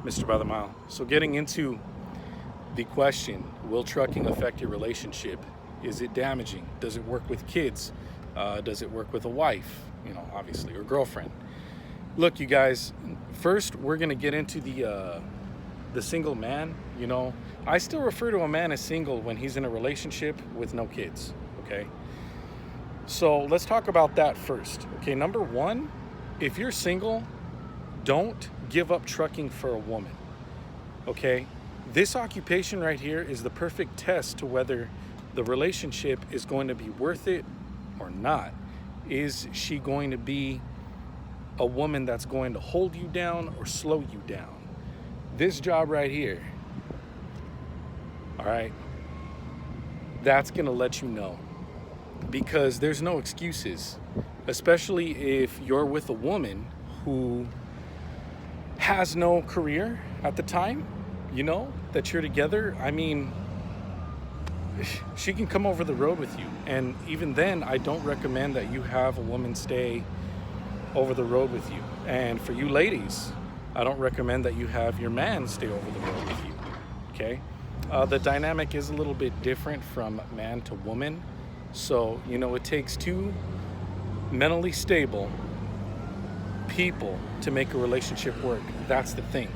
Mr. By the Mile. So getting into the question, will trucking affect your relationship? Is it damaging? Does it work with kids? Does it work with a wife, obviously, or girlfriend? Look, you guys, first we're gonna get into the single man. I still refer to a man as single when he's in a relationship with no kids, okay? So let's talk about that first. Okay, number one, if you're single, don't give up trucking for a woman, okay? This occupation right here is the perfect test to whether the relationship is going to be worth it or not. Is she going to be a woman that's going to hold you down or slow you down? This job right here, all right, that's gonna let you know, because there's no excuses, especially if you're with a woman who has no career at the time, that you're together. I mean, she can come over the road with you. And even then, I don't recommend that you have a woman stay over the road with you. And for you ladies, I don't recommend that you have your man stay over the road with you, okay? The dynamic is a little bit different from man to woman. So, it takes two mentally stable people to make a relationship work. That's the thing.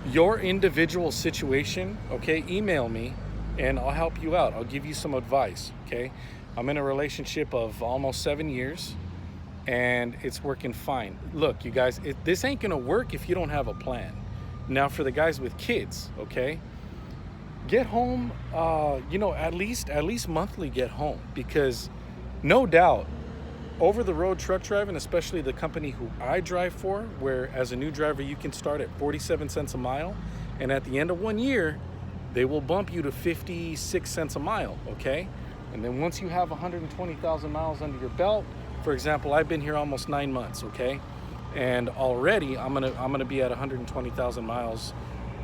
Your individual situation, okay, email me and I'll help you out. I'll give you some advice, okay? I'm in a relationship of almost 7 years and it's working fine. Look, you guys, this ain't gonna work if you don't have a plan. Now, for the guys with kids, okay, get home, at least monthly get home, because no doubt over the road truck driving, especially the company who I drive for, where as a new driver you can start at 47 cents a mile, and at the end of 1 year they will bump you to 56 cents a mile, okay? And then once you have 120,000 miles under your belt, for example, I've been here almost 9 months, okay? And already I'm gonna be at 120,000 miles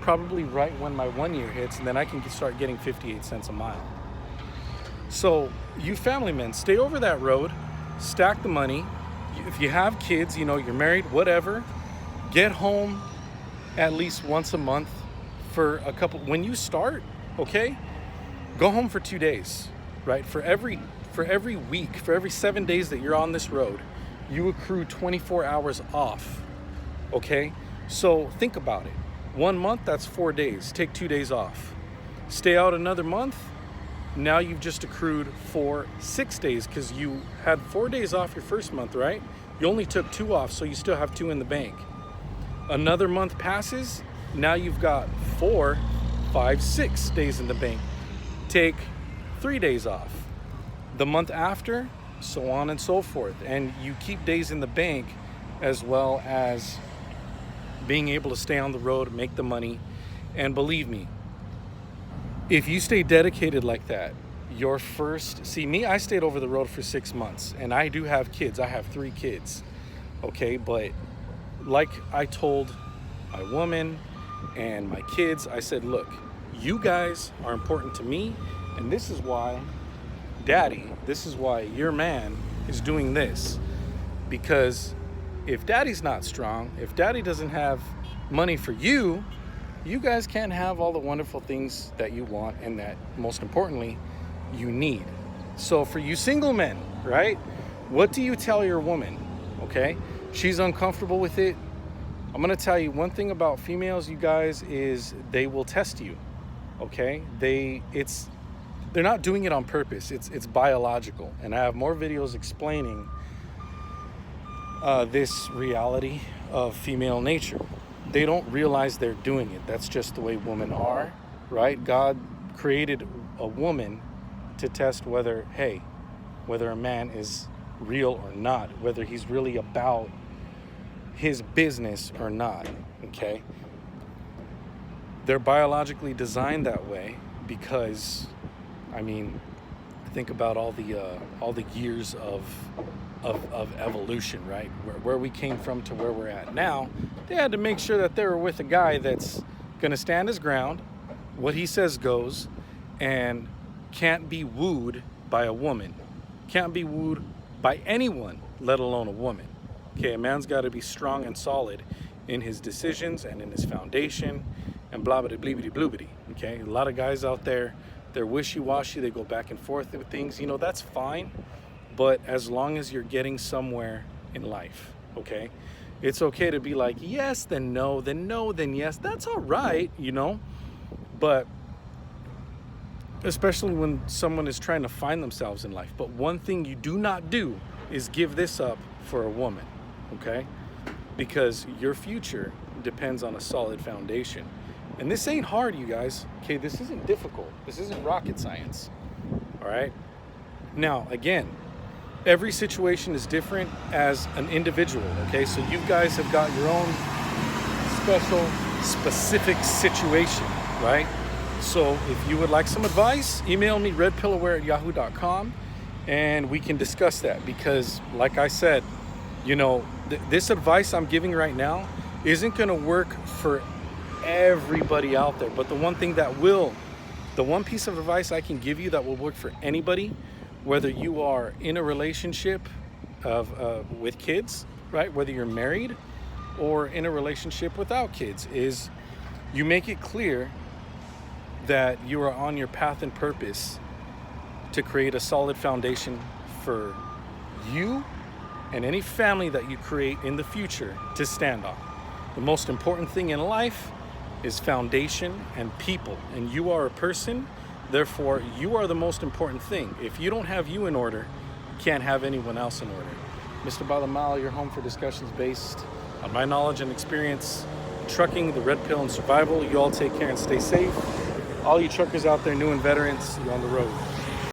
probably right when my 1 year hits, and then I can start getting 58 cents a mile. So you family men, stay over that road, stack the money. If you have kids, you're married, whatever, get home at least once a month for a couple. When you start, okay, go home for 2 days, right? For every week, for every 7 days that you're on this road, you accrue 24 hours off, okay? So think about it. 1 month, that's 4 days. Take 2 days off. Stay out another month. Now you've just accrued for 6 days, because you had 4 days off your first month, right? You only took 2 off, so you still have 2 in the bank. Another month passes. Now you've got 4, 5, 6 days in the bank. Take 3 days off. The month after, so on and so forth. And you keep days in the bank, as well as being able to stay on the road, make the money. And believe me, if you stay dedicated like that, see me, I stayed over the road for 6 months, and I do have kids. I have 3 kids, okay? But like I told my woman and my kids, I said, look, you guys are important to me, and this is why, Daddy, this is why your man is doing this. Because if Daddy's not strong, if Daddy doesn't have money for you, you guys can't have all the wonderful things that you want and that, most importantly, you need. So for you single men, right? What do you tell your woman? Okay? She's uncomfortable with it. I'm gonna tell you one thing about females, you guys, is they will test you. Okay? They're not doing it on purpose. It's biological. And I have more videos explaining this reality of female nature. They don't realize they're doing it. That's just the way women are, right? God created a woman to test whether a man is real or not, whether he's really about his business or not, okay? They're biologically designed that way because, think about all the years of evolution, right? Where we came from to where we're at now. They had to make sure that they were with a guy that's gonna stand his ground, what he says goes, and can't be wooed by a woman. Can't be wooed by anyone, let alone a woman. Okay, a man's gotta be strong and solid in his decisions and in his foundation and blah, blah, blah, blah, blah, blah. Okay, a lot of guys out there, they're wishy-washy, they go back and forth with things. You know, that's fine, but as long as you're getting somewhere in life, okay? It's okay to be like, yes, then no, then yes. That's all right, you know? But especially when someone is trying to find themselves in life. But one thing you do not do is give this up for a woman, okay? Because your future depends on a solid foundation. And this ain't hard, you guys, okay? This isn't difficult. This isn't rocket science, all right? Now, again, every situation is different as an individual, okay? So you guys have got your own special, specific situation, right? So if you would like some advice, email me redpilloware@yahoo.com and we can discuss that, because like I said, you know, this advice I'm giving right now isn't going to work for everybody out there. But the one piece of advice I can give you that will work for anybody, whether you are in a relationship with kids, right? Whether you're married or in a relationship without kids, is you make it clear that you are on your path and purpose to create a solid foundation for you and any family that you create in the future to stand on. The most important thing in life is foundation and people, and you are a person, therefore you are the most important thing. If you don't have you in order, you can't have anyone else in order. Mr. Balamal, your home for discussions based on my knowledge and experience, trucking, the red pill, and survival. You all take care and stay safe. All you truckers out there, new and veterans, you're on the road.